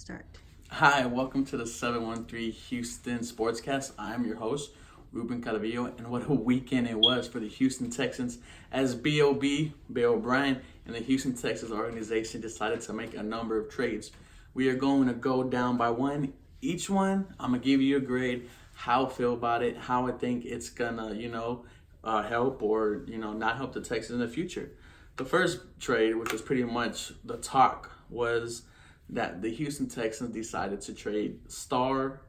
start. Hi, welcome to the 713 Houston Sportscast. I'm your host, Ruben Calavillo, and what a weekend it was for the Houston Texans as B.O.B., Bill O'Brien, and the Houston Texans organization decided to make a number of trades. We are going to go down by one. Each one, I'm going to give you a grade, how I feel about it, how I think it's going to, help or, not help the Texans in the future. The first trade, which was pretty much the talk, was that the Houston Texans decided to trade star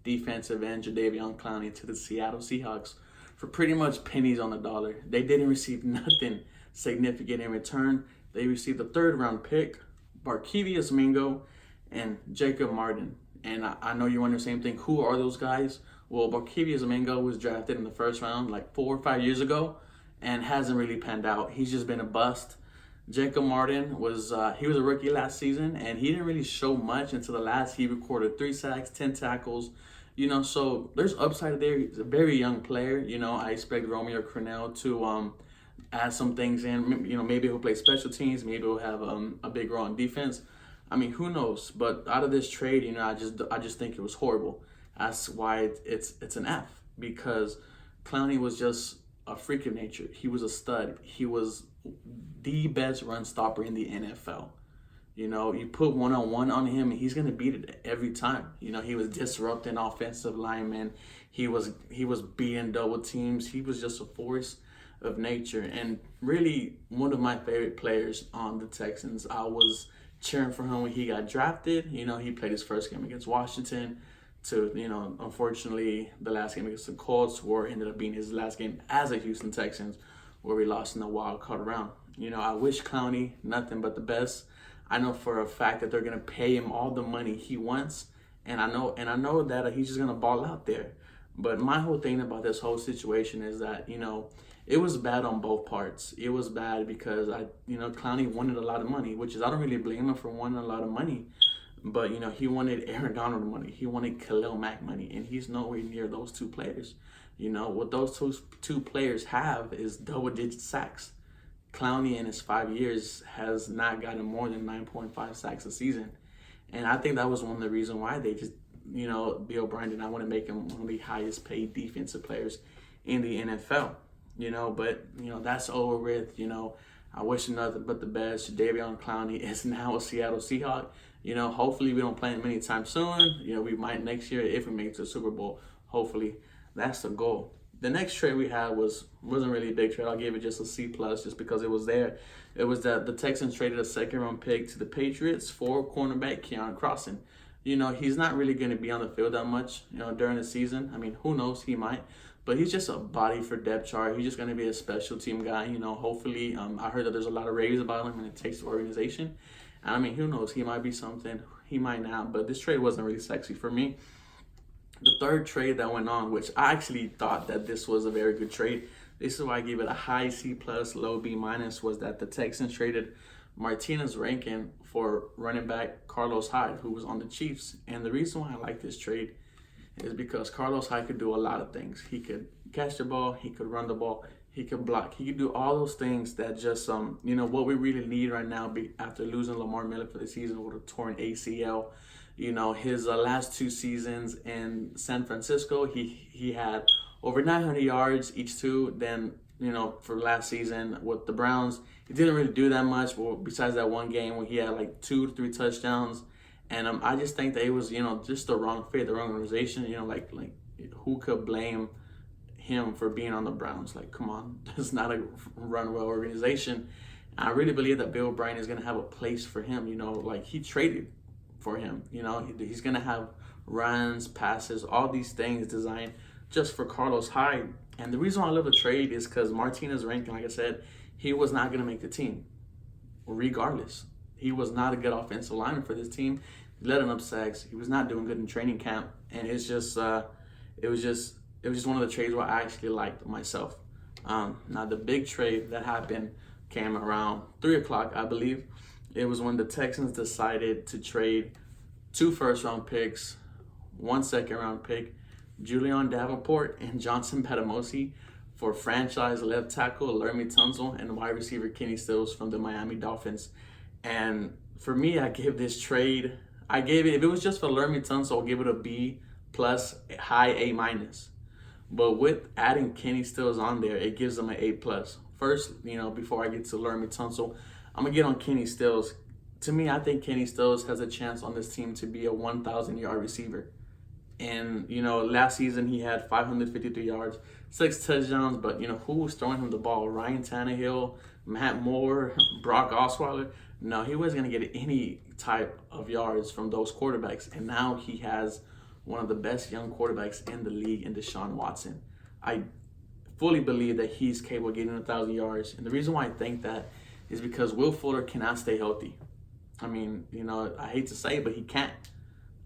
defensive end Jadeveon Clowney to the Seattle Seahawks for pretty much pennies on the dollar. They didn't receive nothing significant in return. They received a third-round pick, Barkevious Mingo, and Jacob Martin. And I know you're wondering the same thing. Who are those guys? Well, Barkevious Mingo was drafted in the first round like 4 or 5 years ago and hasn't really panned out. He's just been a bust. Jacob Martin was a rookie last season, and he didn't really show much until the last. He recorded 3 sacks, 10 tackles, so there's upside there. He's a very young player. I expect Romeo Crennel to add some things in. Maybe he'll play special teams. Maybe he'll have a big role on defense. I mean, who knows? But out of this trade, I just think it was horrible. That's why it's an F, because Clowney was just a freak of nature. He was a stud. He was the best run stopper in the NFL. You put one-on-one on him, and he's gonna beat it every time. He was disrupting offensive linemen. He was beating double teams. He was just a force of nature, and really one of my favorite players on the Texans. I was cheering for him when he got drafted. He played his first game against Washington. Unfortunately, the last game against the Colts, where ended up being his last game as a Houston Texans, where we lost in the wild card round. I wish Clowney nothing but the best. I know for a fact that they're gonna pay him all the money he wants, and I know that he's just gonna ball out there. But my whole thing about this whole situation is that it was bad on both parts. It was bad because Clowney wanted a lot of money, which is I don't really blame him for wanting a lot of money. But, he wanted Aaron Donald money. He wanted Khalil Mack money. And he's nowhere near those two players. What those two players have is double-digit sacks. Clowney in his 5 years has not gotten more than 9.5 sacks a season. And I think that was one of the reasons why they just, Bill O'Brien did not want to make him one of the highest-paid defensive players in the NFL. But, that's over with. I wish him nothing but the best. Jadeveon Clowney is now a Seattle Seahawk. Hopefully we don't play him anytime soon. We might next year if we make it to the Super Bowl. Hopefully, that's the goal. The next trade we had wasn't really a big trade. I'll give it just a C plus, just because it was there. It was that the Texans traded a second-round pick to the Patriots for cornerback Keion Crossen. He's not really going to be on the field that much, during the season. I mean, who knows? He might. But he's just a body for depth chart. He's just going to be a special team guy. Hopefully, I heard that there's a lot of raves about him, and it takes the organization. And I mean, who knows? He might be something. He might not. But this trade wasn't really sexy for me. The third trade that went on, which I actually thought that this was a very good trade. This is why I give it a high C plus, low B minus, was that the Texans traded Martinez Rankin for running back Carlos Hyde, who was on the Chiefs. And the reason why I like this trade is because Carlos Hyde could do a lot of things. He could catch the ball, he could run the ball, he could block. He could do all those things that just, what we really need right now after losing Lamar Miller for the season with a torn ACL. His last 2 seasons in San Francisco, he had over 900 yards each two. Then, for last season with the Browns, he didn't really do that much. Well, besides that one game where he had like 2 to 3 touchdowns. And I just think that it was, just the wrong fit, the wrong organization. Like who could blame him for being on the Browns? Like, come on, it's not a run-well organization. And I really believe that Bill O'Brien is going to have a place for him. Like he traded for him. He's going to have runs, passes, all these things designed just for Carlos Hyde. And the reason why I love the trade is because Martinez Rankin, like I said, he was not going to make the team regardless. He was not a good offensive lineman for this team. He led enough sacks. He was not doing good in training camp, and it was just one of the trades where I actually liked myself. Now the big trade that happened came around 3:00, I believe. It was when the Texans decided to trade 2 first-round picks, 1 second-round pick, Julian Davenport and Johnson Patamosi, for franchise left tackle Laremy Tunsil and wide receiver Kenny Stills from the Miami Dolphins. And for me, I give this trade I gave it, if it was just for Laremy Tunsil, I'll give it a B plus, high A minus. But with adding Kenny Stills on there, it gives them an A plus. First, before I get to Laremy Tunsil, I'm gonna get on Kenny Stills. To me, I think Kenny Stills has a chance on this team to be a 1,000-yard receiver. And, last season he had 553 yards, 6 touchdowns, but, who was throwing him the ball? Ryan Tannehill, Matt Moore, Brock Osweiler? No, he wasn't going to get any type of yards from those quarterbacks. And now he has one of the best young quarterbacks in the league in Deshaun Watson. I fully believe that he's capable of getting 1,000 yards. And the reason why I think that is because Will Fuller cannot stay healthy. I mean, I hate to say it, but he can't.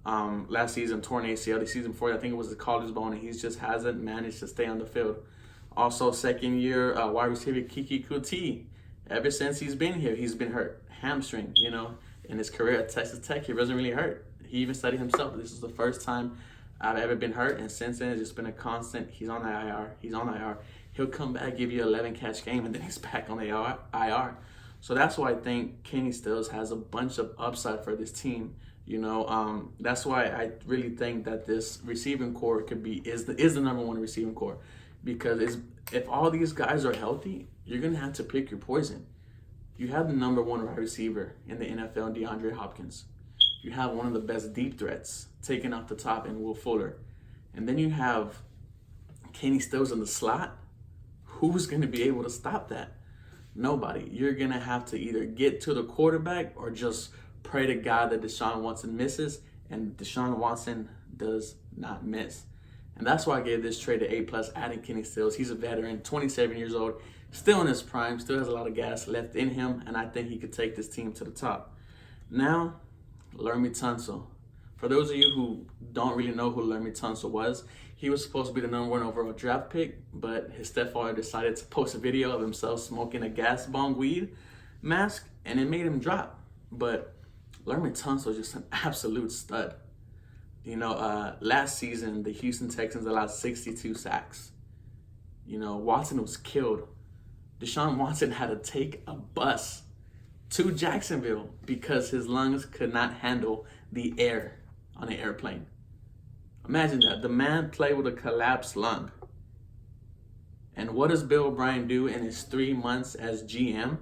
Last season, torn ACL. The season before, I think it was the collarbone, and he just hasn't managed to stay on the field. Also, second year wide receiver Keion Crossen. Ever since he's been here, he's been hurt. Hamstring, in his career at Texas Tech, he wasn't really hurt. He even said it himself. This is the first time I've ever been hurt, and since then, it's just been a constant. He's on IR. He's on IR. He'll come back, give you 11-catch game, and then he's back on the IR. So that's why I think Kenny Stills has a bunch of upside for this team. That's why I really think that this receiving core is the number one receiving core, because if all these guys are healthy, you're gonna have to pick your poison. You have the number one wide receiver in the NFL, DeAndre Hopkins. You have one of the best deep threats taken off the top in Will Fuller, and then you have Kenny Stills in the slot. Who's gonna be able to stop that? Nobody. You're gonna have to either get to the quarterback or just pray to God that Deshaun Watson misses, and Deshaun Watson does not miss. And that's why I gave this trade to A+, adding Kenny Stills. He's a veteran, 27 years old, still in his prime, still has a lot of gas left in him, and I think he could take this team to the top. Now, Laremy Tunsil. For those of you who don't really know who Laremy Tunsil was, he was supposed to be the number one overall draft pick, but his stepfather decided to post a video of himself smoking a gas bong weed mask, and it made him drop. But Laremy Tunsil is just an absolute stud. Last season, the Houston Texans allowed 62 sacks. Watson was killed. Deshaun Watson had to take a bus to Jacksonville because his lungs could not handle the air on an airplane. Imagine that. The man played with a collapsed lung. And what does Bill O'Brien do in his 3 months as GM?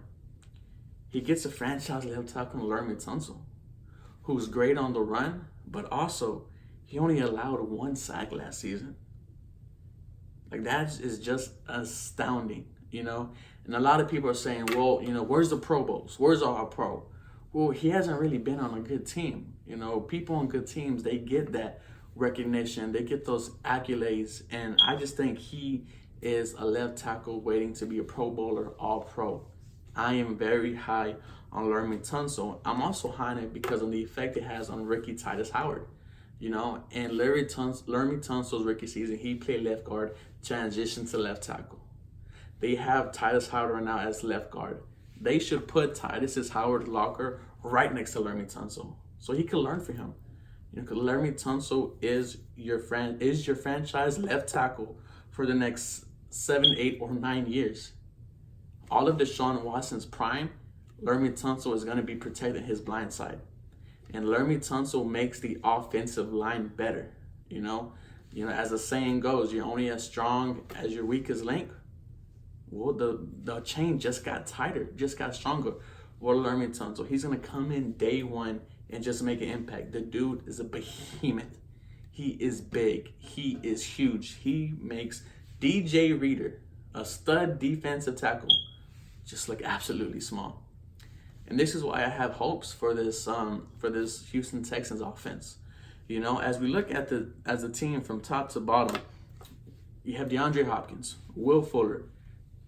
He gets a franchise left tackle, Laremy Tunsil, who's great on the run, but also he only allowed 1 sack last season. Like, that is just astounding, And a lot of people are saying, well, where's the Pro Bowls? Where's our Pro? Well, he hasn't really been on a good team. People on good teams, they get that recognition, they get those accolades, and I just think he is a left tackle waiting to be a Pro Bowler, all pro. I am very high on Laremy Tunsil. I'm also high on it because of the effect it has on rookie Titus Howard. And Laremy Tunsil's rookie season, he played left guard, transitioned to left tackle. They have Titus Howard right now as left guard. They should put Titus Howard's locker right next to Laremy Tunsil, so he can learn from him. Because Laremy Tunsil is your franchise left tackle for the next 7, 8, or 9 years. All of Deshaun Watson's prime, Laremy Tunsil is going to be protecting his blind side. And Laremy Tunsil makes the offensive line better. As the saying goes, you're only as strong as your weakest link. Well, the chain just got tighter, just got stronger. Well, Laremy Tunsil, he's going to come in day one and just make an impact. The dude is a behemoth. He is big. He is huge. He makes DJ Reader, a stud defensive tackle, just look absolutely small. And this is why I have hopes for this Houston Texans offense. As we look at the team from top to bottom, you have DeAndre Hopkins, Will Fuller,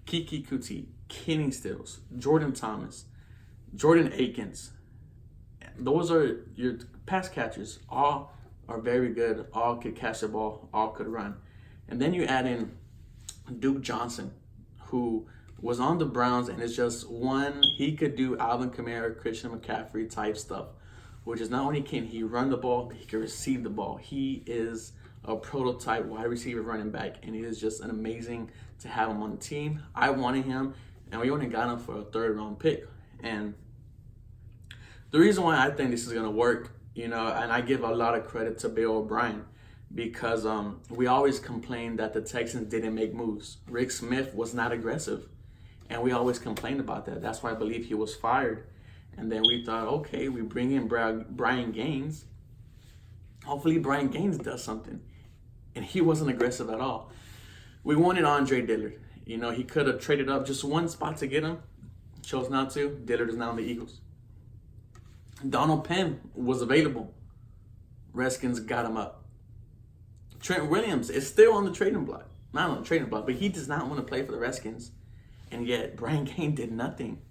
Keion Crossen, Kenny Stills, Jordan Thomas, Jordan Akins. Those are your pass catchers. All are very good. All could catch the ball. All could run. And then you add in Duke Johnson, who was on the Browns and is just he could do Alvin Kamara, Christian McCaffrey type stuff, which is not only can he run the ball, but he can receive the ball. He is a prototype wide receiver running back, and it is just an amazing to have him on the team. I wanted him, and we only got him for a 3rd round pick. And the reason why I think this is going to work And I give a lot of credit to Bill O'Brien because we always complained that the Texans didn't make moves. Rick Smith was not aggressive, and we always complained about that. That's why I believe he was fired. And then we thought, okay, we bring in Brian Gaines. Hopefully Brian Gaines does something. And he wasn't aggressive at all. We wanted Andre Dillard. He could have traded up just one spot to get him. Chose not to. Dillard is now in the Eagles. Donald Penn was available. Redskins got him up. Trent Williams is still on the trading block. Not on the trading block, but he does not want to play for the Redskins. And yet Brian Gaines did nothing.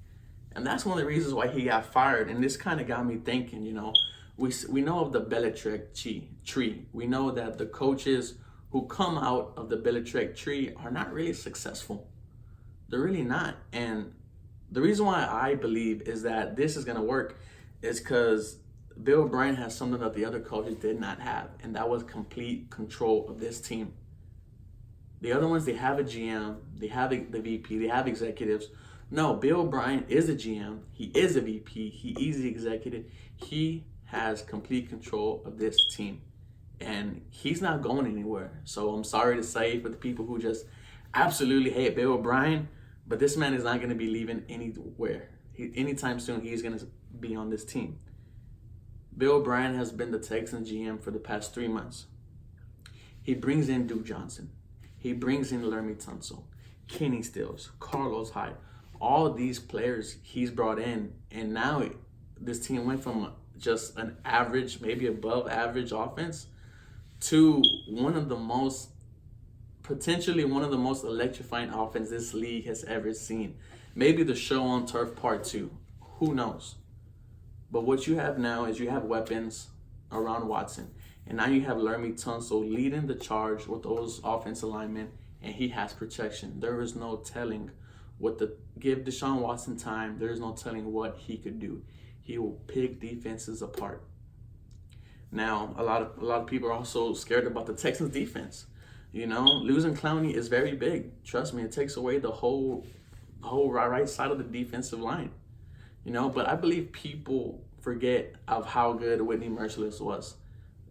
And that's one of the reasons why he got fired. And this kind of got me thinking, we know of the Belichick tree. We know that the coaches who come out of the Belichick tree are not really successful. They're really not. And the reason why I believe is that this is going to work is because Bill O'Brien has something that the other coaches did not have, and that was complete control of this team. The other ones, they have a GM, they have the VP, they have executives. No, Bill O'Brien is a GM, he is a VP, he is the executive. He has complete control of this team, and he's not going anywhere. So I'm sorry to say for the people who just absolutely hate Bill O'Brien, but this man is not going to be leaving anywhere. Anytime soon, he's going to be on this team. Bill O'Brien has been the Texans GM for the past 3 months. He brings in Duke Johnson. He brings in Laremy Tunsil, Kenny Stills, Carlos Hyde. All of these players he's brought in, and now this team went from just an average, maybe above average offense to potentially one of the most electrifying offenses this league has ever seen. Maybe the show on turf part 2. Who knows? But what you have now is you have weapons around Watson. And now you have Laremy Tunsil leading the charge with those offensive linemen, and he has protection. There is no telling give Deshaun Watson time. There is no telling what he could do. He will pick defenses apart. Now, a lot of people are also scared about the Texans defense. Losing Clowney is very big. Trust me, it takes away the whole right side of the defensive line. But I believe people forget of how good Whitney Merciless was.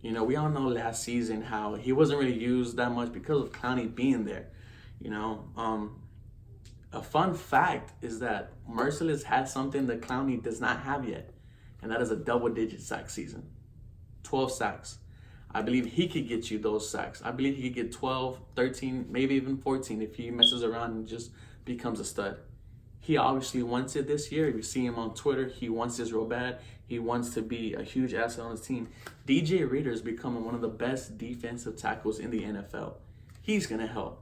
We all know last season how he wasn't really used that much because of Clowney being there. A fun fact is that Merciless has something that Clowney does not have yet, and that is a double-digit sack season. 12 sacks. I believe he could get you those sacks. I believe he could get 12, 13, maybe even 14 if he messes around and just becomes a stud. He obviously wants it this year. If you see him on Twitter, he wants this real bad. He wants to be a huge asset on his team. DJ Reader is becoming one of the best defensive tackles in the NFL. He's going to help.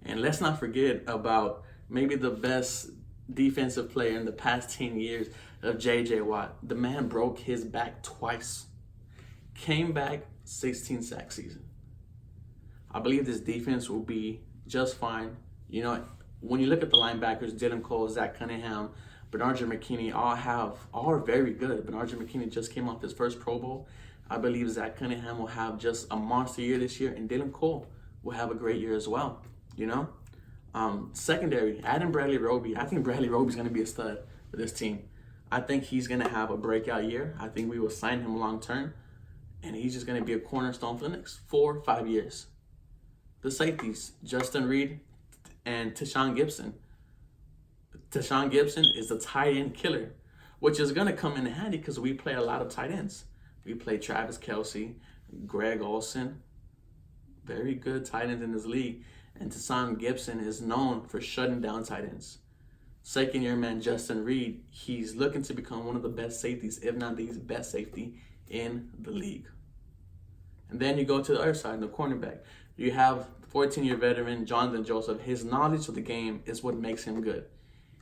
And let's not forget about maybe the best defensive player in the past 10 years of J.J. Watt. The man broke his back twice. Came back 16 sack season. I believe this defense will be just fine. When you look at the linebackers, Dylan Cole, Zach Cunningham, Bernard McKinney, all are very good. Bernard McKinney just came off his first Pro Bowl. I believe Zach Cunningham will have just a monster year this year, and Dylan Cole will have a great year as well. Secondary, adding Bradley Roby. I think Bradley Roby's going to be a stud for this team. I think he's going to have a breakout year. I think we will sign him long term, and he's just going to be a cornerstone for the next 4 or 5 years. The safeties, Justin Reed and Tashawn Gibson. Tashawn Gibson is a tight end killer, which is going to come in handy because we play a lot of tight ends. We play Travis Kelce, Greg Olsen, very good tight ends in this league. And Tashawn Gibson is known for shutting down tight ends. Second-year man Justin Reed, he's looking to become one of the best safeties, if not the best safety in the league. And then you go to the other side, the cornerback. You have 14-year veteran Jonathan Joseph. His knowledge of the game is what makes him good.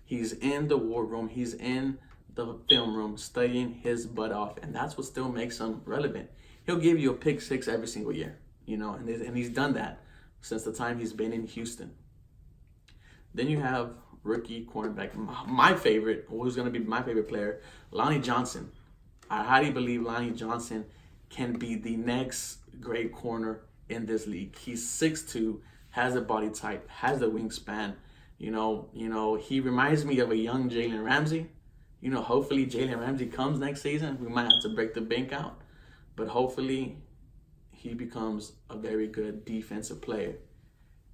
He's in the war room. He's in the film room studying his butt off, and that's what still makes him relevant. He'll give you a pick six every single year, and he's done that since the time he's been in Houston. Then you have rookie cornerback, my favorite, who's going to be my favorite player, Lonnie Johnson. I highly believe Lonnie Johnson can be the next great corner in this league. He's 6'2", has a body type, has the wingspan. He reminds me of a young Jalen Ramsey. hopefully Jalen Ramsey comes next season. We might have to break the bank out, but hopefully he becomes a very good defensive player.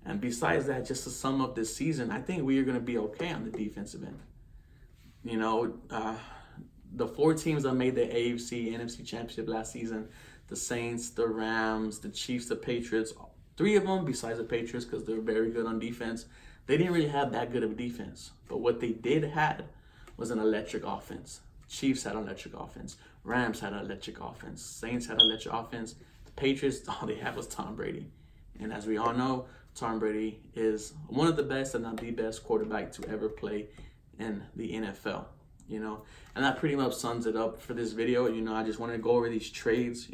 And besides that, just to sum up this season, I think we are going to be okay on the defensive end. The 4 teams that made the AFC, NFC Championship last season, the Saints, the Rams, the Chiefs, the Patriots, 3 of them, besides the Patriots, because they're very good on defense, they didn't really have that good of a defense. But what they did have was an electric offense. Chiefs had an electric offense. Rams had an electric offense. Saints had an electric offense. The Patriots, all they had was Tom Brady. And as we all know, Tom Brady is one of the best, and not the best, quarterback to ever play in the NFL. And that pretty much sums it up for this video. I just wanted to go over these trades.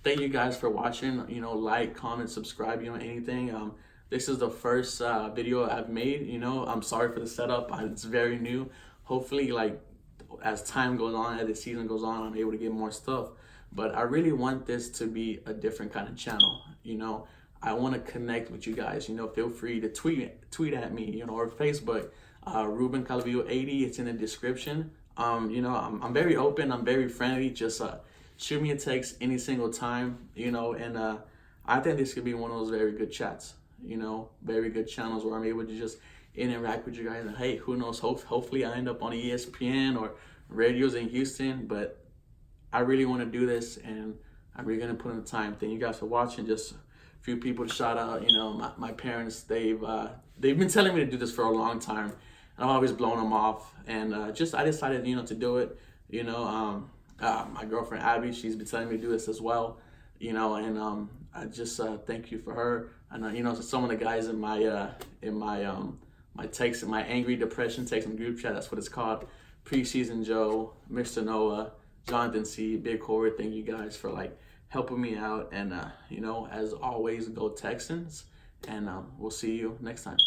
Thank you guys for watching. Like, comment, subscribe, anything. This is the first video I've made. I'm sorry for the setup. It's very new. Hopefully, as time goes on, as the season goes on, I'm able to get more stuff. But I really want this to be a different kind of channel. I want to connect with you guys. Feel free to tweet at me, or Facebook. Ruben Calvillo 80, it's in the description. I'm very open, I'm very friendly. Just shoot me a text any single time, and I think this could be one of those very good chats, very good channels where I'm able to just interact with you guys. And hey, who knows, hopefully I end up on ESPN or radios in Houston, but I really want to do this, and I'm really going to put in the time. Thank you guys for watching. Just a few people to shout out. My parents, they've been telling me to do this for a long time. I've always blown them off, and I decided, to do it. My girlfriend Abby, she's been telling me to do this as well. And I just thank you for her. And some of the guys in my text, in my angry depression text and group chat, that's what it's called. Preseason Joe, Mr. Noah, Jonathan C, Big Corey. Thank you guys for helping me out. And as always, go Texans. And we'll see you next time.